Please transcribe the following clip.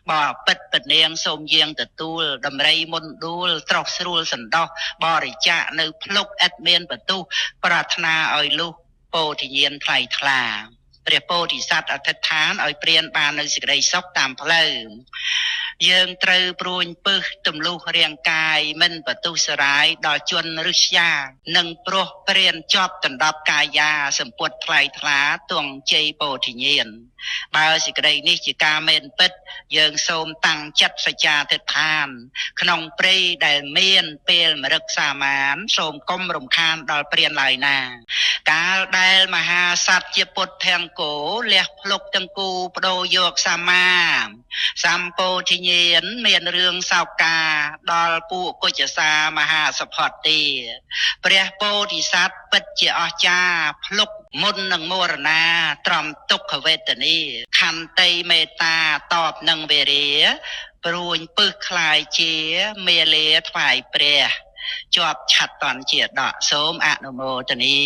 บ่ពិតពនាងសូមយាងទទួលដំរីមុនដួលត្រោះស្រួលសន្តោសបរិច្ចាគនៅភ្លុកឥតមានបន្ទុះប្រាថ្នាឲ្យលុះពោធិញ្ញាណថ្លៃថ្លាព្រះពោធិសត្វអធិដ្ឋានឲ្យព្រានបាននៅសេចក្តីសុខតាមផ្លូវយើងត្រូវព្រួញពឹសទម្លុះរាងកាយមិនបទុសរាយដល់ជនឫស្យានិងព្រោះព្រានជាប់ដណ្ដប់កាយាសម្ពុតថ្លៃថ្លាទងជ័យពោធិញ្ញាណបើសេចក្តីនេះជាការមែនពិតយើងសូមតាំងចិត្តសច្ចាធិដ្ឋានក្នុងព្រៃដែលមានពេលមរឹកសាមានសូមកុំរំខានដល់ព្រានឡើយណាកាលដែលមហាសត្វជាពុទ្ធអង្គោលះភ្លុកទាំងគូបដូរយកសម្មាសម្ពោធិញ្ញាណមានរឿងសោកាដល់ពួកគុជសាមហាសភតទេព្រះពោធិសត្វពិតជាអស្ចារ្យភ្លុកមុននឹងមរណាត្រំទុក្ខវេទនាខន្តីមេត្តាតបនឹងវេរាព្រួញពឹសคล้ายជាមេលាថ្វាយព្រះជាប់ឆាត់តនជាដកសូមអនុមោទនា